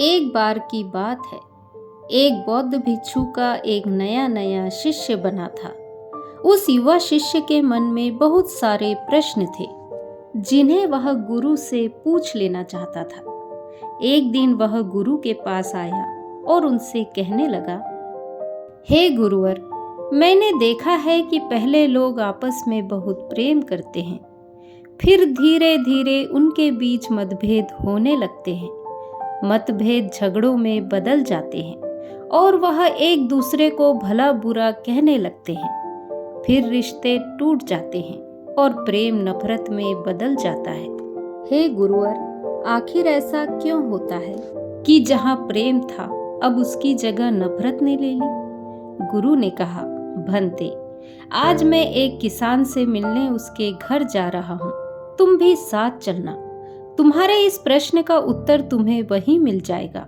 एक बार की बात है, एक बौद्ध भिक्षु का एक नया नया शिष्य बना था। उस युवा शिष्य के मन में बहुत सारे प्रश्न थे जिन्हें वह गुरु से पूछ लेना चाहता था। एक दिन वह गुरु के पास आया और उनसे कहने लगा, हे गुरुवर, मैंने देखा है कि पहले लोग आपस में बहुत प्रेम करते हैं, फिर धीरे धीरे उनके बीच मतभेद होने लगते हैं। मतभेद झगड़ों में बदल जाते हैं और वह एक दूसरे को भला बुरा कहने लगते हैं। फिर रिश्ते टूट जाते हैं और प्रेम नफरत में बदल जाता है। हे गुरुवर, आखिर ऐसा क्यों होता है कि जहाँ प्रेम था अब उसकी जगह नफरत ने ले ली? गुरु ने कहा, भंते, आज मैं एक किसान से मिलने उसके घर जा रहा हूँ, तुम भी साथ चलना। तुम्हारे इस प्रश्न का उत्तर तुम्हें वहीं मिल जाएगा।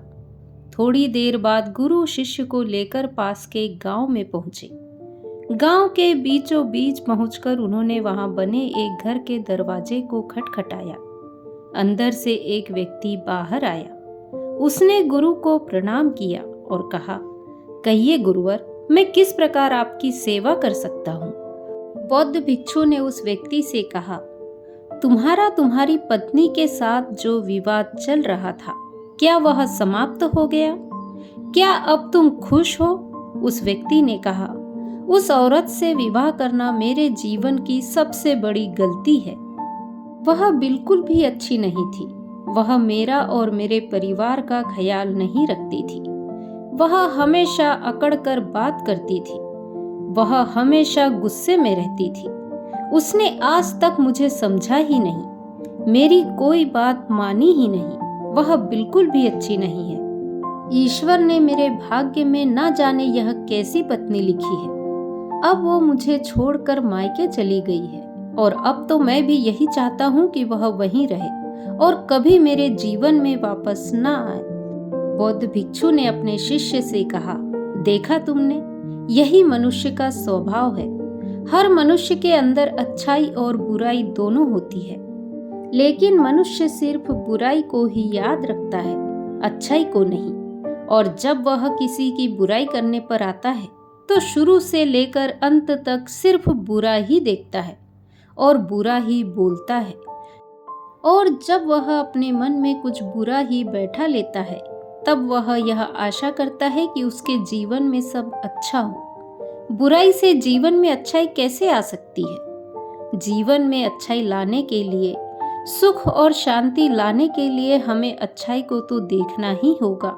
थोड़ी देर बाद गुरु शिष्य को लेकर पास के गांव में पहुंचे। गांव के बीचों बीच पहुंचकर उन्होंने वहां बने एक घर के दरवाजे को खटखटाया। अंदर से एक व्यक्ति बाहर आया। उसने गुरु को प्रणाम किया और कहा, कहिए गुरुवर, मैं किस प्रकार आपकी सेवा कर सकता हूँ? बौद्ध भिक्षु ने उस व्यक्ति से कहा, तुम्हारी पत्नी के साथ जो विवाद चल रहा था, क्या वह समाप्त हो गया? क्या अब तुम खुश हो? उस व्यक्ति ने कहा, उस औरत से विवाह करना मेरे जीवन की सबसे बड़ी गलती है। वह बिल्कुल भी अच्छी नहीं थी। वह मेरा और मेरे परिवार का ख्याल नहीं रखती थी। वह हमेशा अकड़ कर बात करती थी। वह हमेशा गुस्से में रहती थी। उसने आज तक मुझे समझा ही नहीं, मेरी कोई बात मानी ही नहीं। वह बिल्कुल भी अच्छी नहीं है। ईश्वर ने मेरे भाग्य में ना जाने यह कैसी पत्नी लिखी है। अब वो मुझे छोड़कर मायके चली गई है और अब तो मैं भी यही चाहता हूँ कि वह वहीं रहे और कभी मेरे जीवन में वापस ना आए। बौद्ध भिक्षु ने अपने शिष्य से कहा, देखा तुमने, यही मनुष्य का स्वभाव है। हर मनुष्य के अंदर अच्छाई और बुराई दोनों होती है, लेकिन मनुष्य सिर्फ बुराई को ही याद रखता है, अच्छाई को नहीं। और जब वह किसी की बुराई करने पर आता है तो शुरू से लेकर अंत तक सिर्फ बुरा ही देखता है और बुरा ही बोलता है। और जब वह अपने मन में कुछ बुरा ही बैठा लेता है, तब वह यह आशा करता है कि उसके जीवन में सब अच्छा हो। बुराई से जीवन में अच्छाई कैसे आ सकती है? जीवन में अच्छाई लाने के लिए, सुख और शांति लाने के लिए हमें अच्छाई को तो देखना ही होगा।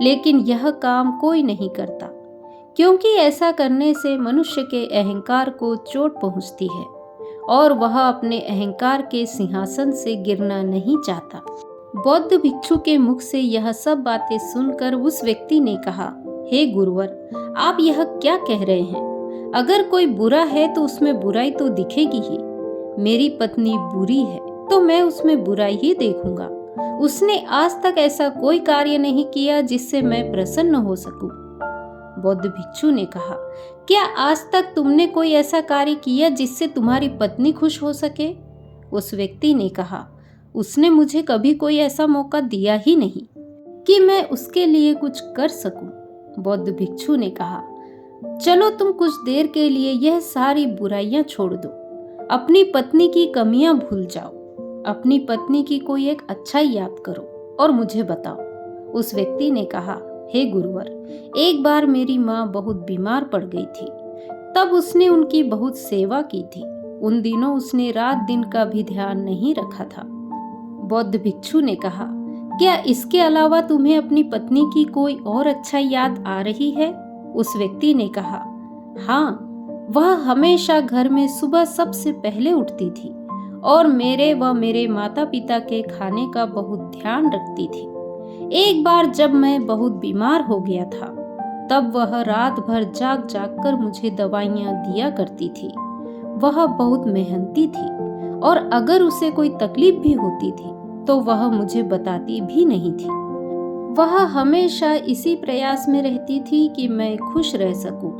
लेकिन यह काम कोई नहीं करता, क्योंकि ऐसा करने से मनुष्य के अहंकार को चोट पहुंचती है और वह अपने अहंकार के सिंहासन से गिरना नहीं चाहता। बौद्ध भिक्षु के मुख से यह सब बातें सुनकर उस व्यक्ति ने कहा, हे गुरुवर, आप यह क्या कह रहे हैं? अगर कोई बुरा है तो उसमें बुराई तो दिखेगी ही। मेरी पत्नी बुरी है तो मैं उसमें बुराई ही देखूंगा। उसने आज तक ऐसा कोई कार्य नहीं किया जिससे मैं प्रसन्न हो सकूं। बौद्ध भिक्षु ने कहा, क्या आज तक तुमने कोई ऐसा कार्य किया जिससे तुम्हारी पत्नी खुश हो सके? उस व्यक्ति ने कहा, उसने मुझे कभी कोई ऐसा मौका दिया ही नहीं कि मैं उसके लिए कुछ कर सकूं। बौद्ध भिक्षु ने कहा, चलो तुम कुछ देर के लिए यह सारी बुराइयां छोड़ दो, अपनी पत्नी की कमियां भूल जाओ, अपनी पत्नी की कोई एक अच्छाई याद करो और मुझे बताओ। उस व्यक्ति ने कहा, हे गुरुवर, एक बार मेरी माँ बहुत बीमार पड़ गई थी, तब उसने उनकी बहुत सेवा की थी। उन दिनों उसने रात दिन का भी ध्यान नहीं रखा था। बौद्ध भिक्षु ने कहा, क्या इसके अलावा तुम्हें अपनी पत्नी की कोई और अच्छाई याद आ रही है? उस व्यक्ति ने कहा, हाँ, वह हमेशा घर में सुबह सबसे पहले उठती थी और मेरे व मेरे माता पिता के खाने का बहुत ध्यान रखती थी। एक बार जब मैं बहुत बीमार हो गया था, तब वह रात भर जाग जाग कर मुझे दवाइयाँ दिया करती थी। वह बहुत मेहनती थी और अगर उसे कोई तकलीफ भी होती थी तो वह मुझे बताती भी नहीं थी। वह हमेशा इसी प्रयास में रहती थी कि मैं खुश रह सकूं।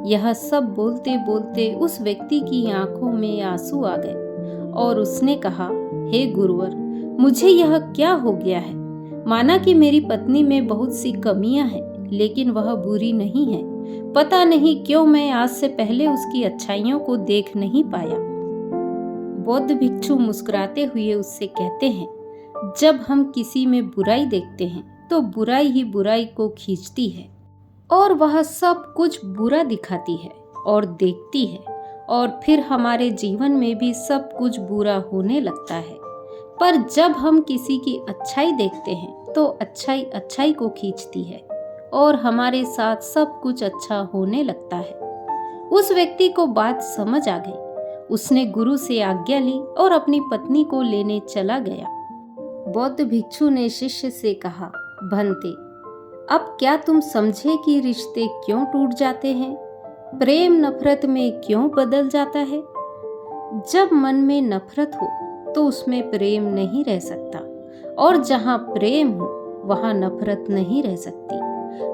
यह सब बोलते बोलते उस व्यक्ति की आंखों में आंसू आ गए और उसने कहा, हे गुरुवर, मुझे यह क्या हो गया है? माना कि मेरी पत्नी में बहुत सी कमियां हैं, लेकिन वह बुरी नहीं है। पता नहीं क्यों मैं आज से पहले उसकी अच्छाइयों को देख नहीं पाया। बौद्ध भिक्षु मुस्कुराते हुए उससे कहते हैं, जब हम किसी में बुराई देखते हैं तो बुराई ही बुराई को खींचती है और वह सब कुछ बुरा दिखाती है और देखती है, और फिर हमारे जीवन में भी सब कुछ बुरा होने लगता है। पर जब हम किसी की अच्छाई देखते हैं तो अच्छाई अच्छाई को खींचती है और हमारे साथ सब कुछ अच्छा होने लगता है। उस व्यक्ति को बात समझ आ गई। उसने गुरु से आज्ञा ली और अपनी पत्नी को लेने चला गया। बौद्ध भिक्षु ने शिष्य से कहा, भंते, अब क्या तुम समझे कि रिश्ते क्यों टूट जाते हैं, प्रेम नफरत में क्यों बदल जाता है? जब मन में नफरत हो तो उसमें प्रेम नहीं रह सकता, और जहाँ प्रेम हो वहाँ नफरत नहीं रह सकती।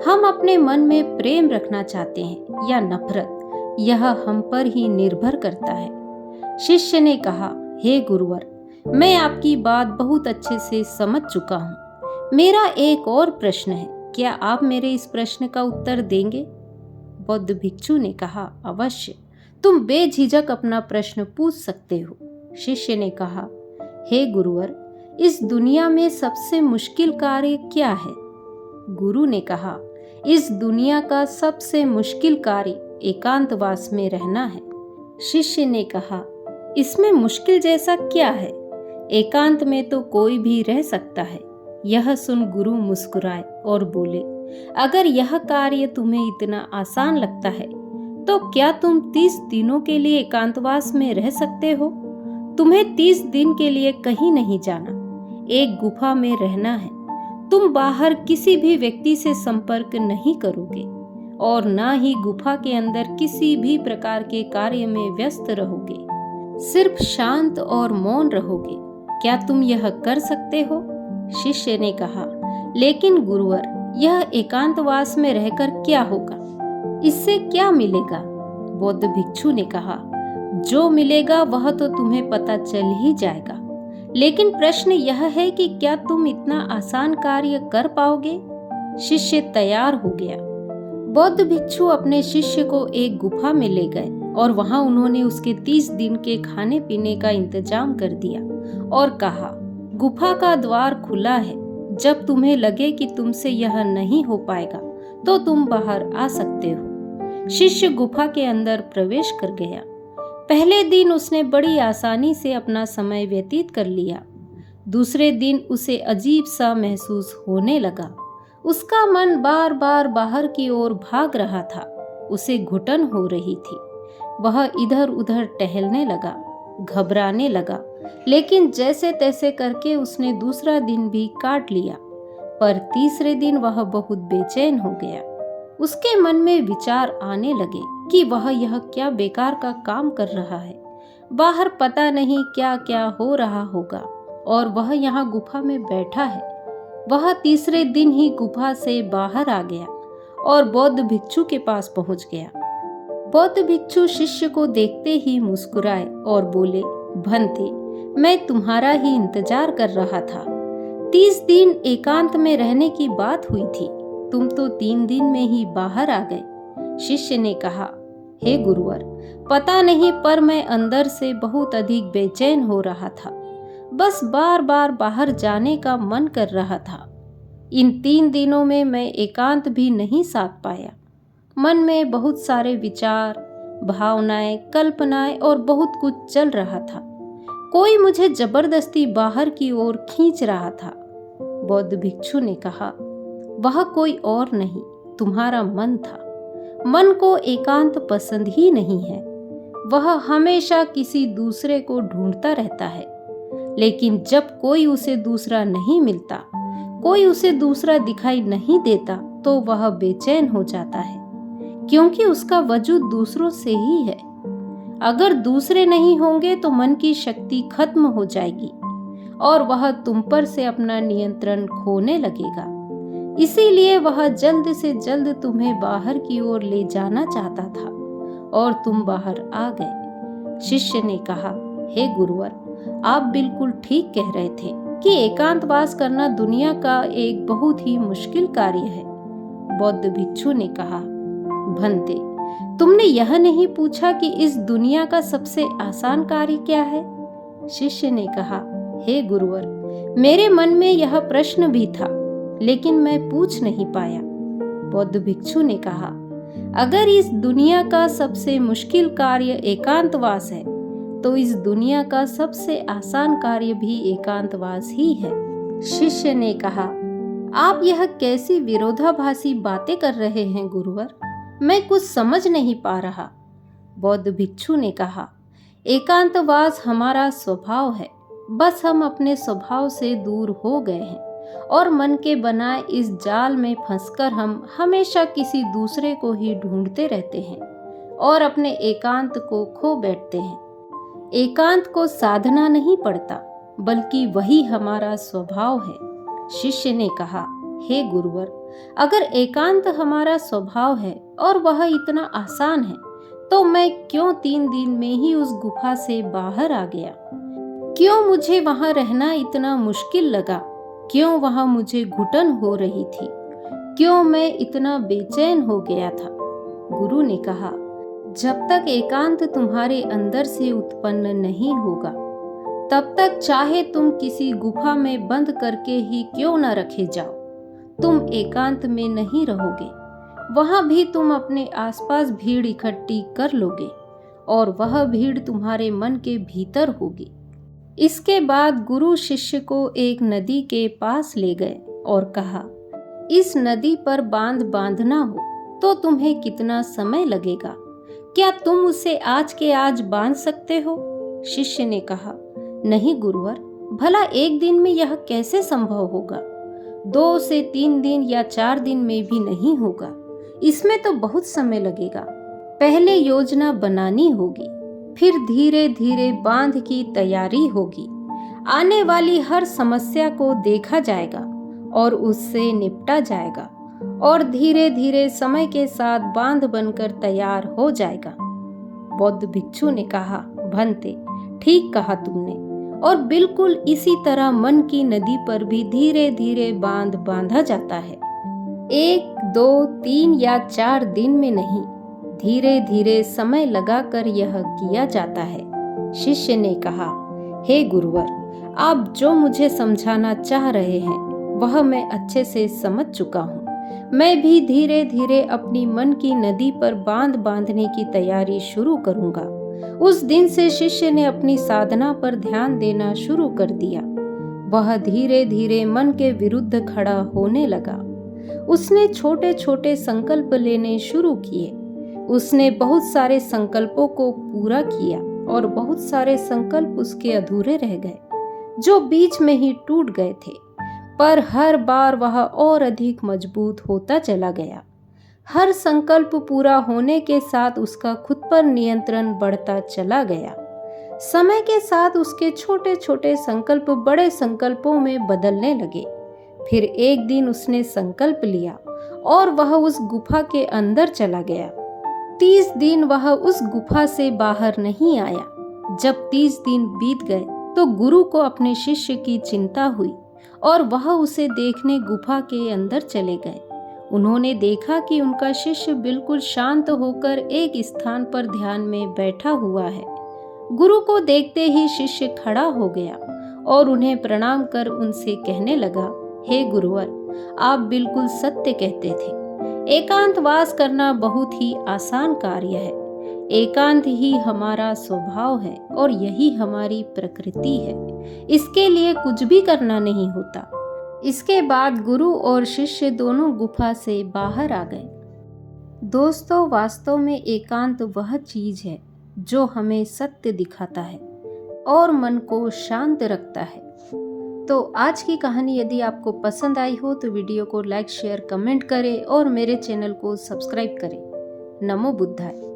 हम अपने मन में प्रेम रखना चाहते हैं या नफरत, यह हम पर ही निर्भर करता है। शिष्य ने कहा, हे गुरुवर, मैं आपकी बात बहुत अच्छे से समझ चुका हूँ। मेरा एक और प्रश्न है, क्या आप मेरे इस प्रश्न का उत्तर देंगे? बौद्ध भिक्षु ने कहा, अवश्य, तुम बेझिझक अपना प्रश्न पूछ सकते हो। शिष्य ने कहा, हे गुरुवर, इस दुनिया में सबसे मुश्किल कार्य क्या है? गुरु ने कहा, इस दुनिया का सबसे मुश्किल कार्य एकांतवास में रहना है। शिष्य ने कहा, इसमें मुश्किल जैसा क्या है? एकांत में तो कोई भी रह सकता है। यह सुन गुरु मुस्कुराए और बोले, अगर यह कार्य तुम्हें इतना आसान लगता है तो क्या तुम 30 दिनों के लिए एकांतवास में रह सकते हो? तुम्हें 30 दिन के लिए कहीं नहीं जाना, एक गुफा में रहना है। तुम बाहर किसी भी व्यक्ति से संपर्क नहीं करोगे और ना ही गुफा के अंदर किसी भी प्रकार के कार्य में व्यस्त रहोगे, सिर्फ शांत और मौन रहोगे। क्या तुम यह कर सकते हो? शिष्य ने कहा, लेकिन गुरुवर, यह एकांतवास में रहकर क्या होगा? इससे क्या मिलेगा? बौद्ध भिक्षु ने कहा, जो मिलेगा वह तो तुम्हें पता चल ही जाएगा, लेकिन प्रश्न यह है कि क्या तुम इतना आसान कार्य कर पाओगे? शिष्य तैयार हो गया। बौद्ध भिक्षु अपने शिष्य को एक गुफा में ले गए और वहां उन्होंने उसके 30 दिन के खाने पीने का इंतजाम कर दिया और कहा, गुफा का द्वार खुला है। जब तुम्हें लगे कि तुमसे यह नहीं हो पाएगा तो तुम बाहर आ सकते हो। शिष्य गुफा के अंदर प्रवेश कर गया। पहले दिन उसने बड़ी आसानी से अपना समय व्यतीत कर लिया। दूसरे दिन उसे अजीब सा महसूस होने लगा। उसका मन बार बार बाहर की ओर भाग रहा था। उसे घुटन हो रही थी। वह इधर उधर टहलने लगा, घबराने लगा, लेकिन जैसे तैसे करके उसने दूसरा दिन भी काट लिया। पर तीसरे दिन वह बहुत बेचैन हो गया। उसके मन में विचार आने लगे कि वह यह क्या बेकार का काम कर रहा है। बाहर पता नहीं क्या क्या हो रहा होगा और वह यहाँ गुफा में बैठा है। वह तीसरे दिन ही गुफा से बाहर आ गया और बौद्ध भिक्षु के पास पहुंच गया। बौद्ध भिक्षु शिष्य को देखते ही मुस्कुराए और बोले, भंते, मैं तुम्हारा ही इंतजार कर रहा था। 30 दिन एकांत में रहने की बात हुई थी, तुम तो 3 दिन में ही बाहर आ गए। शिष्य ने कहा, हे गुरुवर, पता नहीं पर मैं अंदर से बहुत अधिक बेचैन हो रहा था। बस बार बार बाहर जाने का मन कर रहा था। इन 3 दिनों में मैं एकांत भी नहीं साध पाया। मन में बहुत सारे विचार, भावनाएं, कल्पनाएं और बहुत कुछ चल रहा था। कोई मुझे जबरदस्ती बाहर की ओर खींच रहा था। बौद्ध भिक्षु ने कहा, वह कोई और नहीं, तुम्हारा मन था। मन को एकांत पसंद ही नहीं है। वह हमेशा किसी दूसरे को ढूंढता रहता है, लेकिन जब कोई उसे दूसरा नहीं मिलता, कोई उसे दूसरा दिखाई नहीं देता, तो वह बेचैन हो जाता है, क्योंकि उसका वजूद दूसरों से ही है। अगर दूसरे नहीं होंगे तो मन की शक्ति खत्म हो जाएगी और वह तुम पर से अपना नियंत्रण खोने लगेगा। इसीलिए वह जल्द से जल्द तुम्हें बाहर की ओर ले जाना चाहता था और तुम बाहर आ गए। शिष्य ने कहा, हे गुरुवर, आप बिल्कुल ठीक कह रहे थे। कि एकांतवास करना दुनिया का एक बहुत ही मुश्किल कार्य है। बौद्ध भिक्षु ने कहा, भंते, तुमने यह नहीं पूछा कि इस दुनिया का सबसे आसान कार्य क्या है? शिष्य ने कहा, हे गुरुवर, मेरे मन में यह प्रश्न भी था, लेकिन मैं पूछ नहीं पाया। बौद्ध भिक्षु ने कहा, अगर इस दुनिया का सबसे मुश्किल कार्य एकांतवास है, तो इस दुनिया का सबसे आसान कार्य भी एकांतवास ही है। शिष्य ने कहा, आप यह कैसी विरोधाभासी बातें कर रहे हैं गुरुवर? मैं कुछ समझ नहीं पा रहा। बौद्ध भिक्षु ने कहा, एकांतवास हमारा स्वभाव है, बस हम अपने स्वभाव से दूर हो गए हैं और मन के बनाए इस जाल में फंसकर हम हमेशा किसी दूसरे को ही ढूंढते रहते हैं और अपने एकांत को खो बैठते हैं। एकांत को साधना नहीं पड़ता, बल्कि वही हमारा स्वभाव है। शिष्य ने कहा, हे गुरुवर, अगर एकांत हमारा स्वभाव है और वह इतना आसान है, तो मैं क्यों 3 दिन में ही उस गुफा से बाहर आ गया? क्यों मुझे वहां रहना इतना मुश्किल लगा? क्यों वहां मुझे घुटन हो रही थी? क्यों मैं इतना बेचैन हो गया था? गुरु ने कहा, जब तक एकांत तुम्हारे अंदर से उत्पन्न नहीं होगा, तब तक चाहे तुम किसी गुफा में बंद करके ही क्यों न रखे जाओ, तुम एकांत में नहीं रहोगे। वहां भी तुम अपने आसपास भीड़ इकट्ठी कर लोगे और वह भीड़ तुम्हारे मन के भीतर होगी। इसके बाद गुरु शिष्य को एक नदी के पास ले गए और कहा, इस नदी पर बांध बांधना हो तो तुम्हें कितना समय लगेगा? क्या तुम उसे आज के आज बांध सकते हो? शिष्य ने कहा, नहीं गुरुवर, भला एक दिन में यह कैसे संभव होगा? 2 से 3 दिन या 4 दिन में भी नहीं होगा। इसमें तो बहुत समय लगेगा। पहले योजना बनानी होगी, फिर धीरे धीरे बांध की तैयारी होगी। आने वाली हर समस्या को देखा जाएगा और उससे निपटा जाएगा और धीरे धीरे समय के साथ बांध बनकर तैयार हो जाएगा। बौद्ध भिक्षु ने कहा, भंते, ठीक कहा तुमने, और बिल्कुल इसी तरह मन की नदी पर भी धीरे धीरे बांध बांधा जाता है। 1, 2, 3 या 4 दिन में नहीं, धीरे धीरे समय लगाकर यह किया जाता है। शिष्य ने कहा, हे गुरुवर, आप जो मुझे समझाना चाह रहे हैं वह मैं अच्छे से समझ चुका हूँ। मैं भी धीरे धीरे अपनी मन की नदी पर बांध बांधने की तैयारी शुरू करूंगा। उस दिन से शिष्य ने अपनी साधना पर ध्यान देना शुरू कर दिया। वह धीरे धीरे मन के विरुद्ध खड़ा होने लगा। उसने छोटे छोटे संकल्प लेने शुरू किए। उसने बहुत सारे संकल्पों को पूरा किया और बहुत सारे संकल्प उसके अधूरे रह गए, जो बीच में ही टूट गए थे। पर हर बार वह और अधिक मजबूत होता चला गया। हर संकल्प पूरा होने के साथ उसका खुद पर नियंत्रण बढ़ता चला गया। समय के साथ उसके छोटे छोटे संकल्प बड़े संकल्पों में बदलने लगे। फिर एक दिन उसने संकल्प लिया और वह उस गुफा के अंदर चला गया। 30 दिन वह उस गुफा से बाहर नहीं आया। जब 30 दिन बीत गए तो गुरु को अपने शिष्य की चिंता हुई और वह उसे देखने गुफा के अंदर चले गए। उन्होंने देखा कि उनका शिष्य बिल्कुल शांत होकर एक स्थान पर ध्यान में बैठा हुआ है। गुरु को देखते ही शिष्य खड़ा हो गया और उन्हें प्रणाम कर उनसे कहने लगा, हे गुरुवर, आप बिल्कुल सत्य कहते थे। एकांतवास करना बहुत ही आसान कार्य है। एकांत ही हमारा स्वभाव है और यही हमारी प्रकृति है। इसके लिए कुछ भी करना नहीं होता। इसके बाद गुरु और शिष्य दोनों गुफा से बाहर आ गए। दोस्तों, वास्तव में एकांत वह चीज है जो हमें सत्य दिखाता है और मन को शांत रखता है। तो आज की कहानी यदि आपको पसंद आई हो तो वीडियो को लाइक, शेयर, कमेंट करें और मेरे चैनल को सब्सक्राइब करें। नमो बुद्धाय।